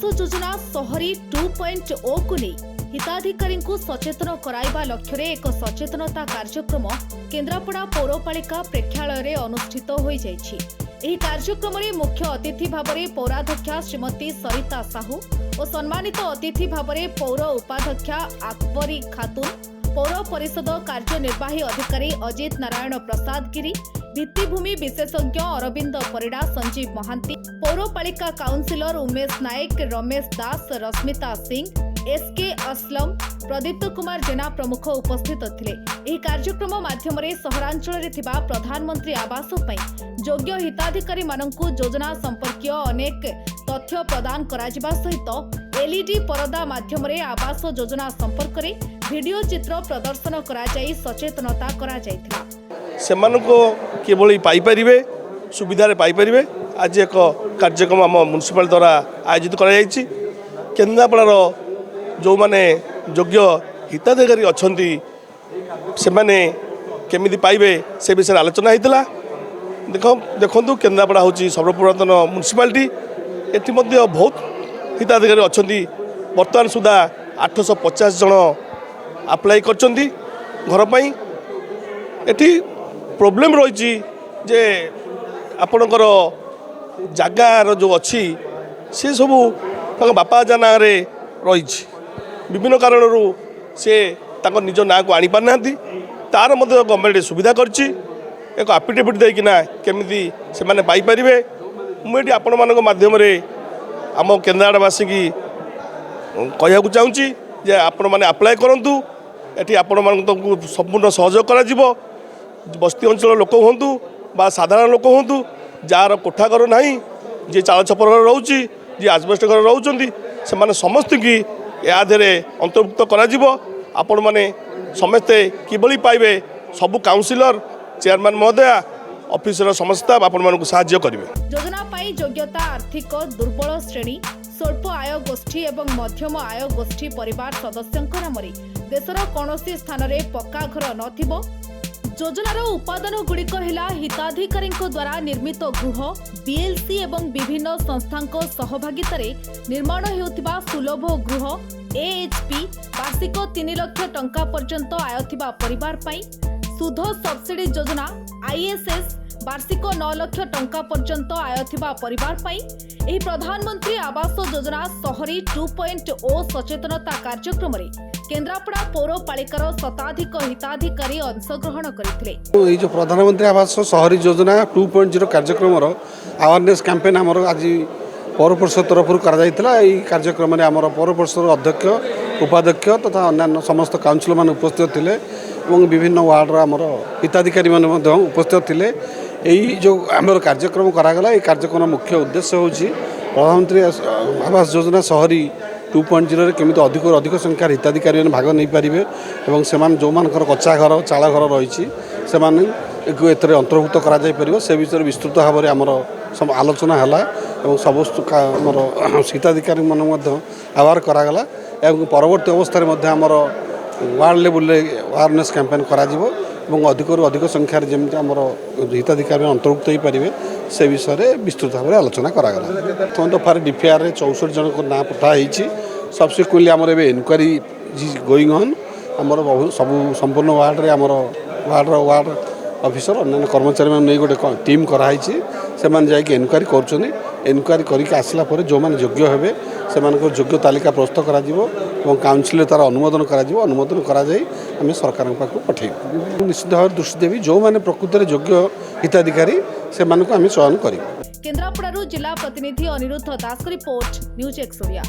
योजना शहरी 2.0 को नहीं हिताधिकारी सचेतन कराइबा लक्ष्य रे एक सचेतनता कार्यक्रम केन्द्रापड़ा पौरपालिका प्रेक्षालय अनुष्ठित हो जाइछि। एही कार्यक्रम रे मुख्य अतिथि भाव में पौराध्यक्षा श्रीमती सरिता साहू और सम्मानित अतिथि भाव में पौर उपाध्यक्षा आकबरी खातून, पौर परिषद कार्यनिर्वाही अधिकारी अजित नारायण प्रसाद गिरी, भित्तिभूमि विशेषज्ञ अरविंद परिड़ा, संजीव महांती, पौरपालिका काउंसिलर उमेश नायक, रमेश दास, रश्मिता सिंह, एसके असलम, प्रदीप्त कुमार जेना प्रमुख उपस्थित थिले। एही कार्यक्रम माध्यम सहरांचल रे थिबा प्रधानमंत्री आवास योग्य हिताधिकारी मानंकु योजना संपर्कीय अनेक तथ्य प्रदान कराजिबा सहित एलईडी परदा माध्यम आवास योजना संपर्क रे वीडियो चित्र प्रदर्शन करा जाई सचेतनता करा जायतिला। सेमानको केवल पाई परिबे सुविधा रे पाई परिबे। आज एक कार्यक्रम आम म्युनिसिपल द्वारा आयोजित करा जायछि। केन्द्रापड़ार जो माने योग्य हिताधिकारी अछंती से माने केमिति पाइबे से विषय आलोचना होता। देखु केन्द्रापड़ा हूँ सर्वपुरातन म्युनिसिपालिटी। एटी मध्य बहुत हिताधिकारी अछंती। वर्तमान सुधा 850 जन अप्लाई करछंती घर पई। एटी प्रॉब्लम रही जे आपणकर जगार जो अच्छी से सबू बापा जा ना रही विभिन्न कारणरू से निज ना को आनी पारना तार मध्य गवर्नमेंट सुविधा करछि। एक एफिडेविट देकिना केमिति से माने पाई परिबे। मुझे आपण मान माध्यम आम केन्द्रापड़ावासी की कहूँ चाहूँगी जे आपण मैंने अप्लाई करूँ। ये आपण मान संपूर्ण सहयोग करा बस्ती अंचल लोक हूँ बा साधारण लोक हूँ जार कोठा घर ना जी चाल छपर घर रोचे जी आजबेस्ट घर रोचे से समस्त की या अंतर्भुक्त करा आपण मैंने समस्ते किभली पाइबे सबु काउंसिलर चेयरमैन महोदय ऑफिसर समस्त आपण मानक सहाय्य करेंगे। योजना पाई योग्यता आर्थिक दुर्बल श्रेणी स्वल्प आय गोष्ठी एवं मध्यम आय गोष्ठी परिवार सदस्यों नाम देशर कौनसी स्थान में पक्का घर नथिबो। योजनार उपादान गुड़िक है हिताधिकारी द्वारा निर्मित गृह, बीएलसी एवं विभिन्न संस्थांक सहभागिता निर्माण होता सुलभ गृह, एएचपी वार्षिक 3 लाख टंका पर्यंत आय थिबा परिवार पाई, सुध सब्सिडी योजना आईएसएस वार्षिक 9 लाख टंका पर्यंत आय थिबा परिवार पाई। एही प्रधानमंत्री आवास योजना शहरी 2.0 सचेतनता कार्यक्रम केन्द्रापड़ा पौरपालिकार शताधिक हिताधिकारी अंशग्रहण करथिले। ये जो प्रधानमंत्री आवास शहरी योजना 2.0 कार्यक्रम अवेयरनेस कैंपेन आमर आज पौर परिषद तरफ कार्यक्रम में आमर पौर परिषद अध्यक्ष उपाध्यक्ष तथा अन्य समस्त काउंसिलर मान उपस्थित थिले और विभिन्न वार्ड आमर हिताधिकारी मान उपस्थित थिले। यही जो आमर कार्यक्रम करागला ये कार्यक्रम मुख्य उद्देश्य होची प्रधानमंत्री आवास योजना शहरी 2.0 केमिति अधिक संख्यार हिताधिकारी भाग नहीं पारे और से जो मानकर कच्चा घर चाल घर रही से अंतर्भुक्त कर से विषय विस्तृत भाव में आमर सब आलोचना है और सब आमर हिताधिकारी मन आवार करागला और परवर्ती अवस्था आमर वार्ड लेवल अवेयरनेस कैंपेन करा अधिक संख्यार जमी आमर हिताधिकारी अंतर्भुक्त हो पारे से विषय में विस्तृत भाव में आलोचना करागला। तो फार डीपीआर 64 जन को ना पठाई सबसिक्वेंटली आमर ए इनक्वारी गोइंग ऑन आमर सब संपूर्ण वार्ड रे आमर वार्ड ऑफिसर अन्य कर्मचारी नहीं गोटे टीम कराई से जाकि इनक्वारी करी करके आसला जो मैंने योग्य हे से योग्य तालिका प्रस्तुत कर काउंसिल तार अनुमोदन करा आम सरकार पाक पठेबू। निश्चित भाव दृष्टि देवी जो मैंने प्रकृत में योग्य हिताधिकारी से आम चयन कर। केन्द्रापड़ारू जिला प्रतिनिधि अनिरुद्ध दास रिपोर्ट न्यूज एक्स ओडिया।